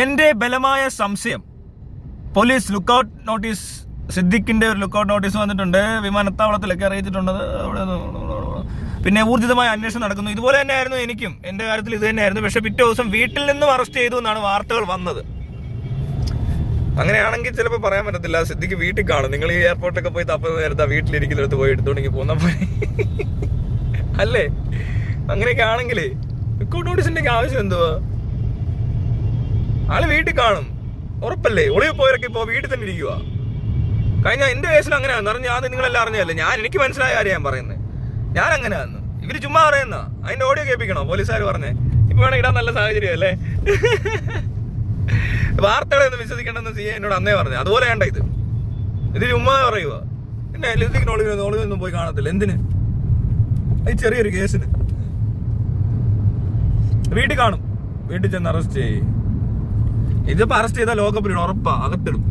എന്റെ ബലമായ സംശയം, പോലീസ് ലുക്കൌട്ട് നോട്ടീസ്, സിദ്ദിഖിന്റെ ഒരു ലുക്കൌട്ട് നോട്ടീസ് വന്നിട്ടുണ്ട്, വിമാനത്താവളത്തിലൊക്കെ അറിയിച്ചിട്ടുണ്ട്. പിന്നെ ഊർജിതമായ അന്വേഷണം നടക്കുന്നു. ഇതുപോലെ തന്നെയായിരുന്നു എനിക്കും, എന്റെ കാര്യത്തിൽ ഇത് തന്നെയായിരുന്നു. പക്ഷെ പിറ്റേ ദിവസം വീട്ടിൽ നിന്നും അറസ്റ്റ് ചെയ്തു എന്നാണ് വാർത്തകൾ വന്നത്. അങ്ങനെയാണെങ്കിൽ ചിലപ്പോൾ പറയാൻ പറ്റത്തില്ല, സിദ്ദിഖ് വീട്ടിൽ കാണും. നിങ്ങൾ ഈ എയർപോർട്ടൊക്കെ പോയി തപ്പുന്ന നേരത്തെ വീട്ടിലിരിക്കുന്നിടത്ത് പോയി എടുത്തോണ്ടെങ്കിൽ പോന്ന പോലെ അല്ലേ? അങ്ങനെയൊക്കെ ആണെങ്കിലേ ലുക്കൌട്ട് നോട്ടീസിന്റെ ആവശ്യം എന്തുവാ? ആള് വീട്ടിൽ കാണും, ഉറപ്പല്ലേ? ഒളിവ് പോയവരൊക്കെ ഇപ്പോ വീട്ടിൽ തന്നെ ഇരിക്കുക. കഴിഞ്ഞ എന്റെ കേസിൽ അങ്ങനെയാന്ന് പറഞ്ഞാൽ അത് നിങ്ങളെല്ലാം അറിഞ്ഞല്ലേ. എനിക്ക് മനസ്സിലായ കാര്യം ഞാൻ പറയുന്നത്. ഞാൻ അങ്ങനെയാന്ന്. ഇവര് ചുമ്മാ പറയുന്ന അതിന്റെ ഓഡിയോ കേൾപ്പിക്കണോ പോലീസുകാർ പറഞ്ഞേ? ഇപ്പൊ വേണം ഇടാൻ നല്ല സാഹചര്യം അല്ലേ? വാർത്തകളെ ഒന്നും വിശ്വസിക്കണമെന്ന് സി എന്നോട് അന്നേ പറഞ്ഞു. അതുപോലെ വേണ്ട ഇത് ചുമ്മാ പറയുക. പിന്നെ സിദ്ദിഖിന് ഒളിവൊന്നും പോയി കാണത്തില്ല. എന്തിന്? ഈ ചെറിയൊരു കേസിന് വീട്ടിൽ കാണും. വീട്ടിൽ ചെന്ന് അറസ്റ്റ് ചെയ്യും. ഇതിപ്പോ അറസ്റ്റ് ചെയ്താൽ ലോകപ്പിലിടും, ഉറപ്പാ, അകത്തിടും.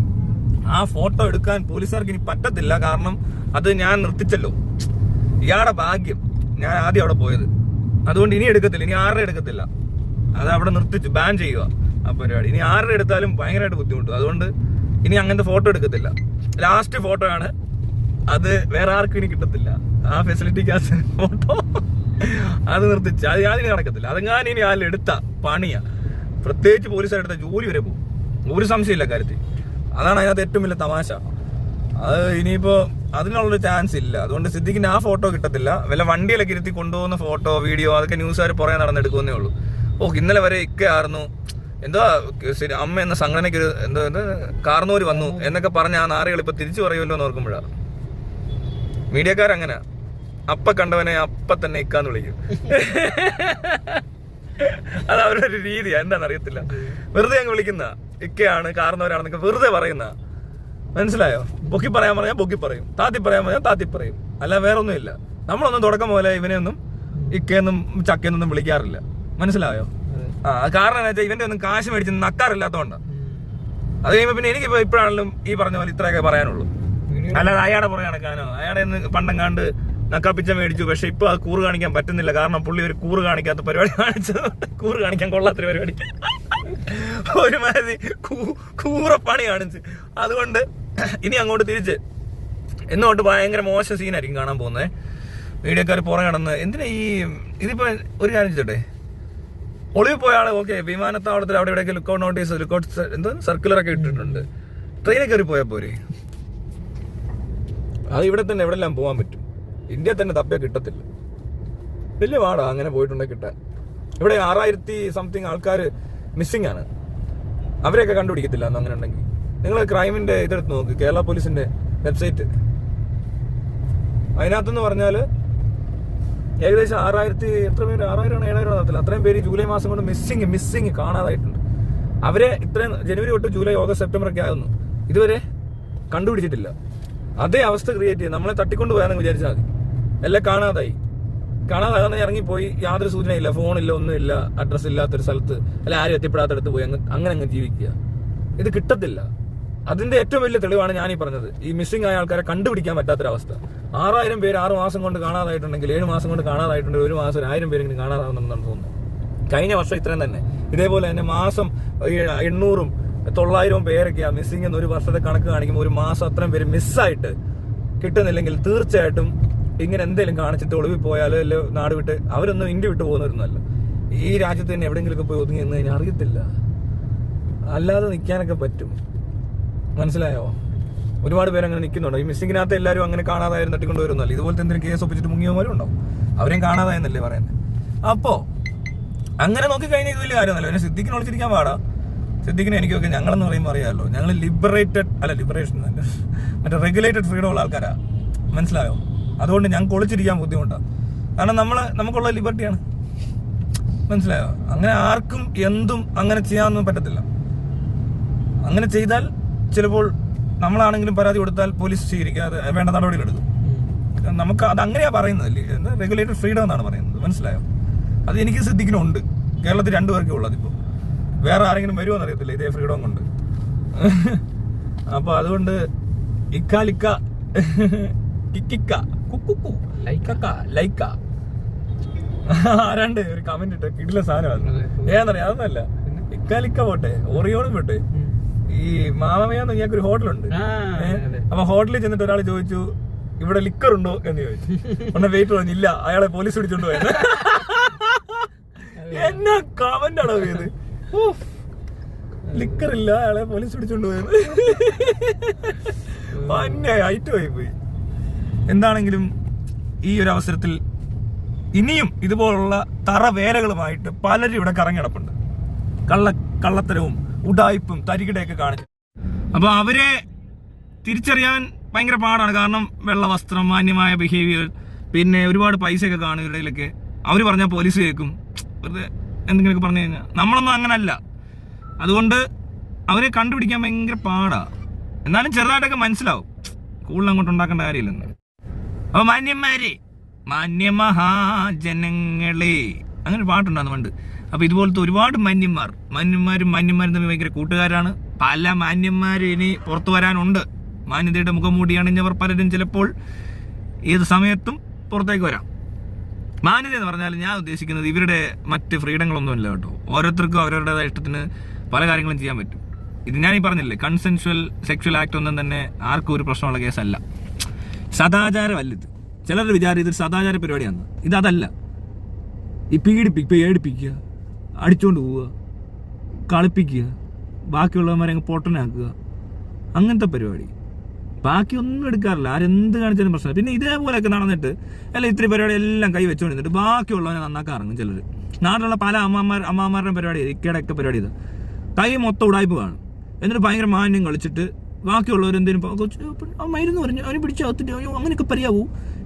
ആ ഫോട്ടോ എടുക്കാൻ പോലീസുകാർക്ക് ഇനി പറ്റത്തില്ല. കാരണം അത് ഞാൻ നിർത്തിച്ചല്ലോ. ഇയാളുടെ ഭാഗ്യം, ഞാൻ ആദ്യം അവിടെ പോയത്. അതുകൊണ്ട് ഇനി എടുക്കത്തില്ല, ഇനി ആരുടെ എടുക്കത്തില്ല. അത് അവിടെ നിർത്തിച്ചു, ബാൻ ചെയ്യുക ആ പരിപാടി. ഇനി ആരുടെ എടുത്താലും ഭയങ്കരമായിട്ട് ബുദ്ധിമുട്ടും. അതുകൊണ്ട് ഇനി അങ്ങനത്തെ ഫോട്ടോ എടുക്കത്തില്ല. ലാസ്റ്റ് ഫോട്ടോ ആണ് അത്, വേറെ ആർക്കും ഇനി കിട്ടത്തില്ല. ആ ഫെസിലിറ്റിക്ക് ഫോട്ടോ അത് നിർത്തിച്ച് അത് ഞാനിനി നടക്കത്തില്ല. അതെങ്ങാനും ഇനി ആരും എടുത്ത പണിയാ, പ്രത്യേകിച്ച് പോലീസുകാരെടുത്ത ജോലി വരെ പോകും. ഒരു സംശയമില്ല കാര്യത്തിൽ. അതാണ് അതിനകത്ത് ഏറ്റവും വലിയ തമാശ. അത് ഇനിയിപ്പോ അതിനുള്ളൊരു ചാൻസ് ഇല്ല. അതുകൊണ്ട് സിദ്ദിഖിന് ആ ഫോട്ടോ കിട്ടത്തില്ല. വല്ല വണ്ടിയിലൊക്കെ ഇരുത്തി കൊണ്ടുപോകുന്ന ഫോട്ടോ, വീഡിയോ, അതൊക്കെ ന്യൂസുകാർ പുറകെ നടന്നെടുക്കുന്നേ ഉള്ളൂ. ഇന്നലെ വരെ ആയിരുന്നു എന്തോ അമ്മ എന്ന സംഘടനയ്ക്ക് എന്തോ കാർന്നൂര് വന്നു എന്നൊക്കെ പറഞ്ഞ ആ നാറികൾ ഇപ്പൊ തിരിച്ചു പറയുമല്ലോ എന്ന് ഓർക്കുമ്പോഴാണ്. മീഡിയക്കാരങ്ങനെ അപ്പ കണ്ടവനെ അപ്പ തന്നെ ഇക്കാന്ന് വിളിക്കും. അത് അവരുടെ ഒരു രീതിയാ, എന്താണെന്ന് അറിയത്തില്ല. വെറുതെ അങ്ങ് വിളിക്കുന്ന ഇക്കയാണ്, കാരണവരാണെന്നൊക്കെ വെറുതെ പറയുന്ന. മനസ്സിലായോ? പൊക്കി പറയാൻ പറഞ്ഞാൽ പൊക്കി പറയും, താത്തി പറയാൻ പറഞ്ഞാൽ താത്തി പറയും. അല്ല വേറെ ഒന്നുമില്ല. നമ്മളൊന്നും തുടക്കം പോലെ ഇവനെയൊന്നും ഇക്കയെന്നും ചക്കയെന്നൊന്നും വിളിക്കാറില്ല. മനസ്സിലായോ? കാരണം എന്താ വെച്ചാൽ ഇവന്റെ ഒന്നും കാശ് മേടിച്ച് നക്കാറില്ലാത്തതുകൊണ്ടാണ്. അത് കഴിയുമ്പോ പിന്നെ എനിക്കിപ്പോ ഇപ്പോഴാണെങ്കിലും ഈ പറഞ്ഞ പോലെ ഇത്രയൊക്കെ പറയാനുള്ളൂ. അല്ലാതെ അയാളെ പുറകെ നടക്കാനോ, അയാളെ പണ്ടെങ്ങാണ്ട് നക്കാപ്പിച്ച മേടിച്ചു. പക്ഷെ ഇപ്പൊ അത് കൂറ് കാണിക്കാൻ പറ്റുന്നില്ല. കാരണം പുള്ളി ഒരു കൂറ് കാണിക്കാത്ത പരിപാടി കാണിച്ചതുകൊണ്ട്, കൂറ് കാണിക്കാൻ കൊള്ളാത്തൊരു പരിപാടി, ഒരുമാതിരി കൂറപ്പണി കാണിച്ച്. അതുകൊണ്ട് ഇനി അങ്ങോട്ട് തിരിച്ച് എന്നോട്ട് ഭയങ്കര മോശം സീനായിരിക്കും കാണാൻ പോകുന്നത്. മീഡിയക്കാർ പുറകെ നടന്ന് എന്തിനാ ഇതിപ്പോ ഒരു കാര്യം ചെയ്തോട്ടെ, ഒളിവ് പോയ ആള് വിമാനത്താവളത്തിൽ അവിടെ ഇവിടെയൊക്കെ ലുക്കൌട്ട് നോട്ടീസ്, ലുക്കൌട്ട് സർക്കുലറൊക്കെ ഇട്ടിട്ടുണ്ട്. ട്രെയിനിൽ കയറി പോയാൽ പോരെ? അത് ഇവിടെ തന്നെ എവിടെല്ലാം പോകാൻ പറ്റും. ഇന്ത്യ തന്നെ തപ്പിയാൽ കിട്ടത്തില്ല. വലിയ പാടാ അങ്ങനെ പോയിട്ടുണ്ടെങ്കിൽ കിട്ടാൻ. ഇവിടെ 6000 സംതിങ് ആൾക്കാർ മിസ്സിംഗ് ആണ്. അവരെയൊക്കെ കണ്ടുപിടിക്കത്തില്ല എന്ന് അങ്ങനെ ഉണ്ടെങ്കിൽ. നിങ്ങൾ ക്രൈമിന്റെ ഇതെടുത്ത് നോക്ക്, കേരള പോലീസിന്റെ വെബ്സൈറ്റ്. അതിനകത്തെന്ന് പറഞ്ഞാൽ ഏകദേശം 6000 എത്ര പേര്, 6000 7,000 നടത്തില്ല, അത്രയും പേര് ജൂലൈ മാസം കൊണ്ട് മിസ്സിങ് കാണാതായിട്ടുണ്ട്. അവരെ ഇത്രയും ജനുവരി തൊട്ട് ജൂലൈ, ഓഗസ്റ്റ്, സെപ്റ്റംബർ ഒക്കെ ആകുന്നു, ഇതുവരെ കണ്ടുപിടിച്ചിട്ടില്ല. അതേ അവസ്ഥ ക്രിയേറ്റ് ചെയ്ത് നമ്മളെ തട്ടിക്കൊണ്ട് പോയാന്ന് വിചാരിച്ചാൽ മതി. എല്ലാം കാണാതാകുന്ന ഇറങ്ങിപ്പോയി, യാതൊരു സൂചനയില്ല, ഫോണില്ല, ഒന്നുമില്ല, അഡ്രസ് ഇല്ലാത്തൊരു സ്ഥലത്ത്, അല്ല ആരും എത്തിപ്പെടാത്തടത്ത് പോയി അങ്ങനെ ജീവിക്കുക. ഇത് കിട്ടത്തില്ല. അതിന്റെ ഏറ്റവും വലിയ തെളിവാണ് ഞാനീ പറഞ്ഞത്. ഈ മിസ്സിംഗ് ആയ ആൾക്കാരെ കണ്ടുപിടിക്കാൻ പറ്റാത്തൊരവസ്ഥ. 6000 പേര് 6 മാസം കൊണ്ട് കാണാതായിട്ടുണ്ടെങ്കിൽ, 7 മാസം കൊണ്ട് കാണാതായിട്ടുണ്ടെങ്കിൽ, ഒരു മാസം 1000 പേരെങ്കിലും കാണാതാകുന്നുണ്ടെന്ന് തോന്നുന്നു. കഴിഞ്ഞ വർഷം ഇത്രയും തന്നെ. ഇതേപോലെ തന്നെ മാസം 800 900 പേരൊക്കെയാണ് മിസ്സിംഗ് എന്ന് ഒരു വർഷത്തെ കണക്ക് കാണിക്കുമ്പോൾ, ഒരു മാസം അത്രയും പേര് മിസ്സായിട്ട് കിട്ടുന്നില്ലെങ്കിൽ തീർച്ചയായിട്ടും ഇങ്ങനെ എന്തെങ്കിലും കാണിച്ചിട്ട് ഒളിവിൽ പോയാലോ അല്ലോ നാട് വിട്ട്, അവരൊന്നും ഇന്ത്യ വിട്ട് പോകുന്നവരൊന്നുമല്ല. ഈ രാജ്യത്ത് തന്നെ എവിടെയെങ്കിലുമൊക്കെ പോയി ഒതുങ്ങി എന്ന് കഴിഞ്ഞാൽ അറിയത്തില്ല. അല്ലാതെ നിൽക്കാനൊക്കെ പറ്റും. മനസ്സിലായോ? ഒരുപാട് പേര് അങ്ങനെ നിൽക്കുന്നുണ്ട്. ഈ മിസ്സിങ്ങിനകത്ത് എല്ലാവരും അങ്ങനെ കാണാതായിരുന്നു തട്ടിക്കൊണ്ട് വരുന്നല്ലോ. ഇതുപോലത്തെ എന്തെങ്കിലും കേസ് ഒപ്പിച്ചിട്ട് മുങ്ങിയവരും ഉണ്ടാവും. അവരെയും കാണാതായെന്നല്ലേ പറയുന്നത്. അപ്പോ അങ്ങനെ നോക്കിക്കഴിഞ്ഞാൽ ഇത് വലിയ കാര്യമൊന്നുമല്ല. പിന്നെ സിദ്ദിഖിനെ വിളിച്ചിരിക്കാൻ പാടാ. സിദ്ദിഖിനെ എനിക്കൊക്കെ ഞങ്ങളെന്ന് പറയുമ്പോൾ അറിയാമല്ലോ, ഞങ്ങൾ ലിബറേഷൻ മറ്റേ റെഗുലേറ്റഡ് ഫ്രീഡം ഉള്ള ആൾക്കാരാ. മനസ്സിലായോ? അതുകൊണ്ട് ഞങ്ങൾക്ക് ഒളിച്ചിരിക്കാൻ ബുദ്ധിമുട്ടാണ്. കാരണം നമുക്കുള്ള ലിബർട്ടിയാണ്. മനസ്സിലായോ? അങ്ങനെ ആർക്കും എന്തും അങ്ങനെ ചെയ്യാനൊന്നും പറ്റത്തില്ല. അങ്ങനെ ചെയ്താൽ ചിലപ്പോൾ നമ്മളാണെങ്കിലും പരാതി കൊടുത്താൽ പോലീസ് സ്വീകരിക്കാതെ വേണ്ട നടപടികളെടുക്കും. നമുക്ക് അത് അങ്ങനെയാ പറയുന്നത്. റെഗുലേറ്റഡ് ഫ്രീഡം എന്നാണ് പറയുന്നത്. മനസ്സിലായോ? അത് എനിക്ക് സിദ്ദിഖിനുണ്ട്. കേരളത്തിൽ 2 പേർക്കേ ഉള്ളത്. ഇപ്പോൾ വേറെ ആരെങ്കിലും വരുമോ എന്നറിയത്തില്ല ഇതേ ഫ്രീഡം കൊണ്ട്. അപ്പൊ അതുകൊണ്ട് ഇക്ക കിക്കിക്ക കുക്കു ലൈക്ക ആരാണ്ട് ഒരു കമന്റ് ഇട്ട കിടില സാധനമാണ്. ഏന്നറിയാം, അതൊന്നല്ല, ഇക്കാലിക്ക പോട്ടെ, ഓറിയോണും പോട്ടെ, ഈ മാമമയാന്ന് ഞങ്ങൾക്കൊരു ഹോട്ടലുണ്ട്. അപ്പൊ ഹോട്ടലിൽ ചെന്നിട്ട് ഒരാൾ ചോദിച്ചു ഇവിടെ ലിക്കർ ഉണ്ടോ എന്ന് ചോദിച്ചു. ഉടനെ വെയിറ്റ് പറഞ്ഞില്ല, അയാളെ പോലീസ് പിടിച്ചോണ്ട് പോയത്. എന്നാ കമന്റാണോ ഇത്? ലിക്കർ ഇല്ല, അയാളെ പോലീസ് പിടിച്ചോണ്ട് പോയത്. ഐറ്റമായി പോയി. എന്താണെങ്കിലും ഈ ഒരു അവസരത്തിൽ ഇനിയും ഇതുപോലുള്ള തറവേലകളുമായിട്ട് പലരും ഇവിടെ കറങ്ങിടപ്പുണ്ട്. കള്ളത്തരവും ഉഡായിപ്പും തരികിടയൊക്കെ കാണിച്ചു. അപ്പൊ അവരെ തിരിച്ചറിയാൻ ഭയങ്കര പാടാണ്. കാരണം വെള്ള വസ്ത്രം, മാന്യമായ ബിഹേവിയർ, പിന്നെ ഒരുപാട് പൈസയൊക്കെ കാണും ഇടയിലൊക്കെ. അവർ പറഞ്ഞാൽ പോലീസ് കേൾക്കും, വെറുതെ എന്തെങ്കിലുമൊക്കെ പറഞ്ഞു കഴിഞ്ഞാൽ. നമ്മളൊന്നും അങ്ങനല്ല. അതുകൊണ്ട് അവരെ കണ്ടുപിടിക്കാൻ ഭയങ്കര പാടാ. എന്നാലും ചെറുതായിട്ടൊക്കെ മനസ്സിലാവും, കൂടുതൽ അങ്ങോട്ട് ഉണ്ടാക്കേണ്ട കാര്യമില്ലെന്ന്. അപ്പൊ മാന്യമഹാജനങ്ങളെ അങ്ങനെ പാട്ടുണ്ടായിരുന്നു പണ്ട്. അപ്പൊ ഇതുപോലത്തെ ഒരുപാട് മാന്യന്മാരും തമ്മിൽ ഭയങ്കര കൂട്ടുകാരാണ്. പല മാന്യന്മാരും ഇനി പുറത്തു വരാനുണ്ട്. മാന്യതയുടെ മുഖംമൂടി അണിഞ്ഞവർ പലരും ചിലപ്പോൾ ഏത് സമയത്തും പുറത്തേക്ക് വരാം. മാന്യത എന്ന് പറഞ്ഞാൽ ഞാൻ ഉദ്ദേശിക്കുന്നത് ഇവരുടെ മറ്റ് ഫ്രീഡങ്ങളൊന്നുമില്ല കേട്ടോ. ഓരോരുത്തർക്കും അവരവരുടേതായ ഇഷ്ടത്തിന് പല കാര്യങ്ങളും ചെയ്യാൻ പറ്റും. ഇത് ഞാനീ പറഞ്ഞില്ലേ, കൺസെൻഷ്വൽ സെക്ഷൽ ആക്ട് ഒന്നും തന്നെ ആർക്കും ഒരു പ്രശ്നമുള്ള കേസല്ല. സദാചാരമല്ല ഇത്. ചിലരുടെ വിചാരം ഇതൊരു സദാചാര പരിപാടിയാണ്. ഇതല്ല. ഈ പേടിപ്പിക്കുക, അടിച്ചുകൊണ്ട് പോവുക, കളിപ്പിക്കുക, ബാക്കിയുള്ളവന്മാരെ അങ്ങ് പൊട്ടനാക്കുക, അങ്ങനത്തെ പരിപാടി. ബാക്കി ഒന്നും എടുക്കാറില്ല. ആരെന്ത് കാണിച്ചാലും പ്രശ്നം. പിന്നെ ഇതേപോലെയൊക്കെ നടന്നിട്ട് അല്ല ഇത്തിരി പരിപാടി എല്ലാം കൈ വെച്ചുകൊണ്ടിരുന്നിട്ട് ബാക്കിയുള്ളവനെ നന്നാക്കാൻ ഇറങ്ങും ചിലർ. നാട്ടിലുള്ള പല അമ്മമാരുടെ പരിപാടി, ഇക്കയുടെയൊക്കെ പരിപാടി ഇത്. കൈ മൊത്തം ഉടായ്പ കാണും. എന്നിട്ട് ഭയങ്കര മാന്യം കളിച്ചിട്ട് ബാക്കിയുള്ളവർ എന്തെങ്കിലും മരുന്ന് പറഞ്ഞു അവനെ പിടിച്ച് അകത്തിട്ട് അങ്ങനെയൊക്കെ പറയാവൂ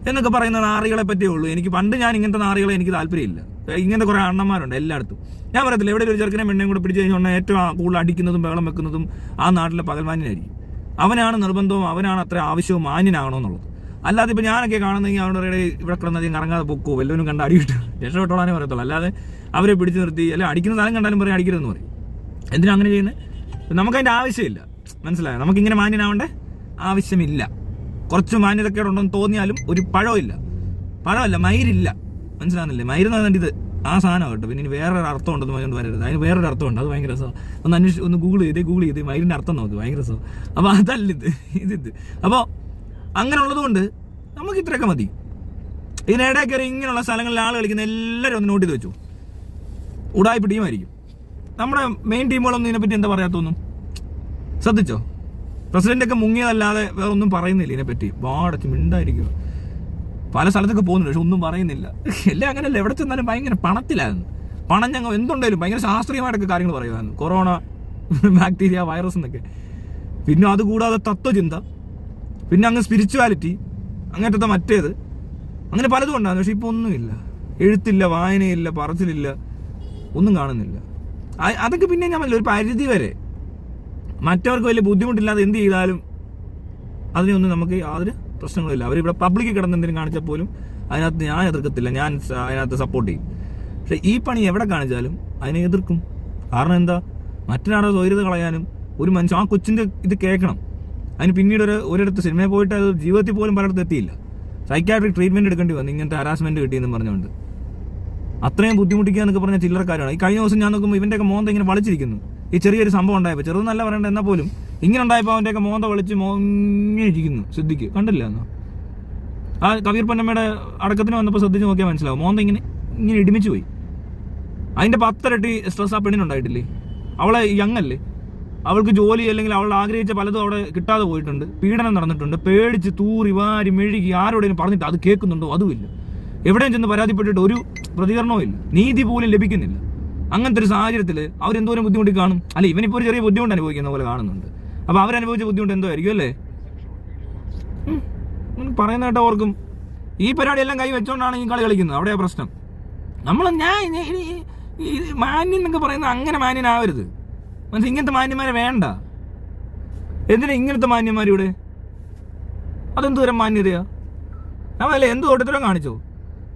എന്നൊക്കെ പറയുന്ന നാറികളെ പറ്റിയേ ഉള്ളൂ. എനിക്ക് പണ്ട് ഞാൻ ഇങ്ങനത്തെ നാറികളെ എനിക്ക് താല്പര്യമില്ല. ഇങ്ങനത്തെ കുറേ അണ്ണന്മാരുണ്ട് എല്ലായിടത്തും. ഞാൻ പറയത്തില്ല, എവിടെ ഒരു ചെറുക്കനെ പെണ്ണയും കൂടെ പിടിച്ച് കഴിഞ്ഞാൽ ഏറ്റവും കൂടുതൽ അടിക്കുന്നതും ബഹളം വെക്കുന്നതും ആ നാട്ടിലെ പകൽമാന്യനായിരിക്കും. അവനാണ് നിർബന്ധവും, അവനാണ് അത്ര ആവശ്യവും മാന്യനാകണമെന്നുള്ളത്. അല്ലാതെ ഇപ്പം ഞാനൊക്കെ കാണുന്നെങ്കിൽ അവരുടെ ഇവിടെ കിടന്നധികം കറങ്ങാതെ പൊക്കോ, വല്ലവനും കണ്ട് അടിയിട്ട് രക്ഷപ്പെട്ടോളാനേ പറയത്തുള്ളൂ. അല്ലാതെ അവരെ പിടിച്ച് നിർത്തി അല്ലെ അടിക്കുന്ന സ്ഥലം കണ്ടാലും പറയും അടിക്കരുതെന്ന് പറയും. എന്തിനാ അങ്ങനെ ചെയ്യുന്നത്? നമുക്കതിൻ്റെ ആവശ്യമില്ല. മനസ്സിലായോ? നമുക്കിങ്ങനെ മാന്യനാവേണ്ട ആവശ്യമില്ല. കുറച്ച് മാന്യതക്കേട് ഉണ്ടെന്ന് തോന്നിയാലും ഒരു പഴമല്ല മയിരില്ല. മനസ്സിലാകുന്നില്ലേ? മയിരെന്ന് പറഞ്ഞിട്ട് ഇത് ആ സാധനം കേട്ടോ. പിന്നെ ഇനി വേറൊരു അർത്ഥം ഉണ്ടെന്ന് പറഞ്ഞുകൊണ്ട് വരരുത്. അതിന് വേറൊരു അർത്ഥമുണ്ട്, അത് ഭയങ്കര രസമാണ്. ഒന്ന് ഗൂഗിൾ ചെയ്ത് മയിലിൻ്റെ അർത്ഥം നോക്ക്, ഭയങ്കര രസമാണ്. അപ്പോൾ അതല്ല ഇത്. അപ്പോൾ അങ്ങനെയുള്ളത് കൊണ്ട് നമുക്ക് ഇത്രയൊക്കെ മതി. ഇതിനിടയിൽ കയറി ഇങ്ങനെയുള്ള സ്ഥലങ്ങളിൽ ആൾ കളിക്കുന്ന എല്ലാവരും ഒന്ന് നോട്ട് ചെയ്ത് വെച്ചു. ഉടായ്പ ടീമായിരിക്കും. നമ്മുടെ മെയിൻ ടീമുകളൊന്നും ഇതിനെപ്പറ്റി എന്താ പറയാത്തൊന്നും ശ്രദ്ധിച്ചോ? പ്രസിഡന്റൊക്കെ മുങ്ങിയതല്ലാതെ വേറെ ഒന്നും പറയുന്നില്ല ഇതിനെപ്പറ്റി. വാടച്ച് മിണ്ടായിരിക്കും. പല സ്ഥലത്തൊക്കെ പോകുന്നുണ്ട്, പക്ഷെ ഒന്നും പറയുന്നില്ല. എല്ലാം അങ്ങനെയല്ല. എവിടെ ചെന്നാലും ഭയങ്കര പണത്തിലായിരുന്നു. പണം ഞങ്ങൾ എന്തുണ്ടായാലും ഭയങ്കര ശാസ്ത്രീയമായിട്ടൊക്കെ കാര്യങ്ങൾ പറയുമായിരുന്നു. കൊറോണ, ബാക്ടീരിയ, വൈറസ് എന്നൊക്കെ. പിന്നെ അതുകൂടാതെ തത്വചിന്ത, പിന്നെ അങ്ങ് സ്പിരിച്വാലിറ്റി, അങ്ങനത്തെ മറ്റേത്, അങ്ങനെ പലതും ഉണ്ടായിരുന്നു. പക്ഷെ ഇപ്പോൾ ഒന്നുമില്ല. എഴുത്തില്ല, വായനയില്ല, പറച്ചിലില്ല, ഒന്നും കാണുന്നില്ല. അതൊക്കെ പിന്നെ ഞാൻ ഒരു പരിധി വരെ മറ്റവർക്ക് വലിയ ബുദ്ധിമുട്ടില്ലാതെ എന്ത് ചെയ്താലും അതിനൊന്നും നമുക്ക് യാതൊരു പ്രശ്നങ്ങളില്ല. അവരിവിടെ പബ്ലിക്കിൽ കിടന്ന് എന്തെങ്കിലും കാണിച്ചാൽ പോലും അതിനകത്ത് ഞാൻ എതിർക്കത്തില്ല, ഞാൻ അതിനകത്ത് സപ്പോർട്ട് ചെയ്യും. പക്ഷെ ഈ പണി എവിടെ കാണിച്ചാലും അതിനെ എതിർക്കും. കാരണം എന്താ? മറ്റൊരാളുടെ സ്വൈര്യത കളയാനും ഒരു മനുഷ്യൻ ആ കൊച്ചിൻ്റെ ഇത് കേൾക്കണം. അതിന് പിന്നീട് ഒരിടത്ത് സിനിമയിൽ പോയിട്ട് അത് ജീവിതത്തിൽ പോലും പലയിടത്ത് എത്തിയില്ല. സൈക്കാട്രിക് ട്രീറ്റ്മെൻറ്റ് എടുക്കേണ്ടി വന്നു ഇങ്ങനത്തെ ഹരാസ്മെൻറ്റ് കിട്ടിയെന്ന് പറഞ്ഞുകൊണ്ട്. അത്രയും ബുദ്ധിമുട്ടിക്കുക എന്നൊക്കെ പറഞ്ഞ ചില്ലറക്കാരാണ്. ഈ കഴിഞ്ഞ ദിവസം ഞാൻ നോക്കുമ്പോൾ ഇവൻ്റെയൊക്കെ മോന്ത ഇങ്ങനെ വലിച്ചിരിക്കുന്നു. ഈ ചെറിയൊരു സംഭവം ഉണ്ടായപ്പോൾ, ചെറുതെന്നല്ല പറയേണ്ടത്, എന്നാൽ പോലും ഇങ്ങനെ ഉണ്ടായപ്പോൾ അവൻ്റെയൊക്കെ മോന്ത വലിച്ച് ഇങ്ങനെ ഇരിക്കുന്നു. ശ്രദ്ധിക്കുക, കണ്ടില്ല എന്നോ? ആ കബീർ പൊന്നമ്മയുടെ അടക്കത്തിന് വന്നപ്പോൾ ശ്രദ്ധിച്ച് നോക്കിയാൽ മനസ്സിലാവും. മോന്ത ഇങ്ങനെ ഇടിമിച്ച് പോയി. അതിൻ്റെ 10 ഇരട്ടി സ്ട്രെസ് ആ പെണ്ണിനുണ്ടായിട്ടില്ലേ? അവളെ യങ്ങല്ലേ, അവൾക്ക് ജോലി അല്ലെങ്കിൽ അവൾ ആഗ്രഹിച്ച പലതും അവിടെ കിട്ടാതെ പോയിട്ടുണ്ട്. പീഡനം നടന്നിട്ടുണ്ട്. പേടിച്ച് തൂറി വാരി മെഴുകി ആരോടെങ്കിലും പറഞ്ഞിട്ട് അത് കേൾക്കുന്നുണ്ടോ? അതുമില്ല. എവിടെയും ചെന്ന് പരാതിപ്പെട്ടിട്ട് ഒരു പ്രതികരണവും ഇല്ല. നീതി പോലും ലഭിക്കുന്നില്ല. അങ്ങനത്തെ ഒരു സാഹചര്യത്തിൽ അവരെന്തോരം ബുദ്ധിമുട്ടി കാണും. അല്ല, ഇവനിപ്പോൾ ഒരു ചെറിയ ബുദ്ധിമുട്ട് അനുഭവിക്കുന്ന പോലെ കാണുന്നുണ്ട്. അപ്പോൾ അവരനുഭവിച്ച ബുദ്ധിമുട്ട് എന്തോ ആയിരിക്കും അല്ലേ? പറയുന്ന കേട്ടോ ഓർക്കും. ഈ പരിപാടി എല്ലാം കൈ വെച്ചോണ്ടാണ് ഈ കളി കളിക്കുന്നത്. അവിടെയാ പ്രശ്നം. ഈ മാന്യം എന്നൊക്കെ പറയുന്നത് അങ്ങനെ മാന്യനാവരുത്. മനസ്സിൽ ഇങ്ങനത്തെ മാന്യന്മാരെ വേണ്ട. എന്തിനാ ഇങ്ങനത്തെ മാന്യന്മാരിവിടെ? അതെന്ത് തരം മാന്യതയാ? നമ്മളല്ലേ എന്ത് ഓട്ടത്തരം കാണിച്ചോ?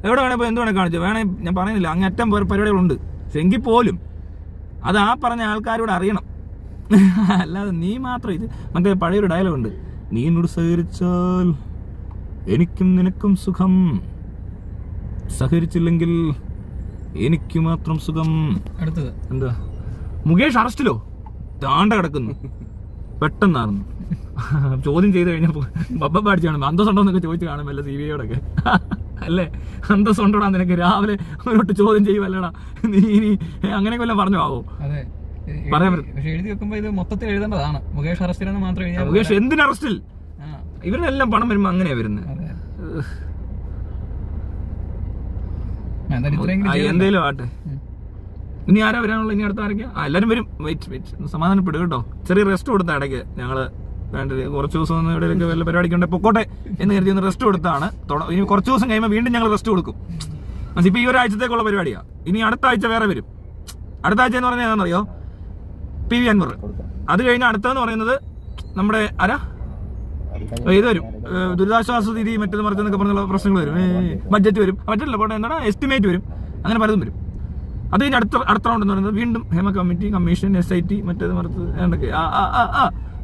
എവിടെ വേണേ എന്ത് വേണേ കാണിച്ചോ? വേണേ ഞാൻ പറയുന്നില്ല, അങ്ങറ്റം പരിപാടികളുണ്ട്. പക്ഷെ എങ്കിൽ പോലും അത് ആ പറഞ്ഞ ആൾക്കാരോട് അറിയണം. അല്ലാതെ നീ മാത്രം ഇത് മറ്റേ പഴയൊരു ഡയലോഗുണ്ട്, നീ എന്നോട് സഹകരിച്ചാൽ എനിക്കും നിനക്കും സുഖം, സഹകരിച്ചില്ലെങ്കിൽ എനിക്ക് മാത്രം സുഖം. അടുത്തത് എന്താ? മുകേഷ് അറസ്റ്റിലോ? താണ്ട കിടക്കുന്നു. പെട്ടെന്നായിരുന്നു ചോദ്യം ചെയ്ത് കഴിഞ്ഞപ്പോൾ ബബ്ബ അടിച്ചു കാണുമ്പോൾ അന്തസ്സുണ്ടോ എന്നൊക്കെ ചോദിച്ചു കാണുമല്ലോ CBIയോടൊക്കെ. അല്ലേ, അന്തസ്സുണ്ടോടാ നിനക്ക്, രാവിലെ അവരോട്ട് ചോദ്യം ചെയ്യുമല്ലടാ നീ ഇനി അങ്ങനെയൊക്കെ വല്ലതും പറഞ്ഞു ആവോ? പറയാൻ പറ്റും. പക്ഷെ എഴുതി വെക്കുമ്പോ ഇത് മൊത്തത്തിൽ എഴുതേണ്ടതാണ്. മുകേഷ് അറസ്റ്റിലെന്ന് മാത്രം എഴുതിയാൽ. മുകേഷ് എന്തിന് അറസ്റ്റിൽ? ഇവരെല്ലാം പണം വരുമ്പോ അങ്ങനെയാ വരുന്നത്. എന്തേലും ആട്ടെ. ഇനി ആരാ വരാനുള്ള? ഇനി അടുത്ത ആരൊക്കെയാ? എല്ലാരും വരും. വെയിറ്റ് സമാധാനപ്പെടും കേട്ടോ. ചെറിയ റെസ്റ്റ് കൊടുത്ത ഇടയ്ക്ക് ഞങ്ങള് വേണ്ടത് കുറച്ച് ദിവസം ഒന്ന് എവിടെയൊക്കെ വല്ല പരിപാടിക്ക് ഉണ്ടെ പൊക്കോട്ടെ എന്ന് കരുതി ഒന്ന് റെസ്റ്റ് കൊടുത്താണ്. ഇനി കുറച്ച് ദിവസം കഴിയുമ്പോൾ വീണ്ടും ഞങ്ങൾ റെസ്റ്റ് കൊടുക്കും. ഇപ്പൊ ഈ ഒരാഴ്ചത്തേക്കുള്ള പരിപാടിയാ. ഇനി അടുത്ത ആഴ്ച വേറെ വരും. അടുത്ത ആഴ്ച എന്ന് പറഞ്ഞാൽ ഏതാണെന്നറിയോ? PV അൻവർ. അത് കഴിഞ്ഞ അടുത്തെന്ന് പറയുന്നത് നമ്മുടെ ആരാ ഇത് വരും, ദുരിതാശ്വാസ നിധി മറ്റേത് മറിച്ചെന്നൊക്കെ പറഞ്ഞുള്ള പ്രശ്നങ്ങൾ വരും. ബഡ്ജറ്റ് വരും, മറ്റല്ല പോട്ടെ, എന്താണ് എസ്റ്റിമേറ്റ് വരും, അങ്ങനെ പലതും വരും. അത് കഴിഞ്ഞ് അടുത്ത റൗണ്ട് എന്ന് പറയുന്നത് വീണ്ടും ഹേമ കമ്മിറ്റി, കമ്മീഷൻ, SIT, മറ്റേത് മറിച്ച് എന്തൊക്കെ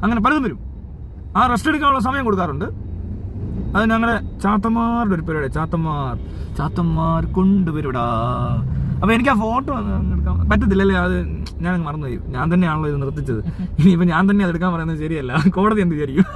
അങ്ങനെ പലതും വരും. ആ റെസ്റ്റ് എടുക്കാനുള്ള സമയം കൊടുക്കാറുണ്ട്. അത് ഞങ്ങളുടെ ചാത്തന്മാരുടെ ഒരു പരിപാടി. ചാത്തന്മാർ കൊണ്ടുവരുടാ. അപ്പൊ എനിക്ക് ആ ഫോട്ടോ എടുക്കാൻ പറ്റത്തില്ലല്ലേ, അത് ഞാൻ മറന്നുപോയി. ഞാൻ തന്നെയാണല്ലോ ഇത് നിർത്തിച്ചത്. ഇനിയിപ്പോ ഞാൻ തന്നെ അത് എടുക്കാൻ പറയുന്നത് ശരിയല്ല, കോടതി എന്ത് വിചാരിക്കും?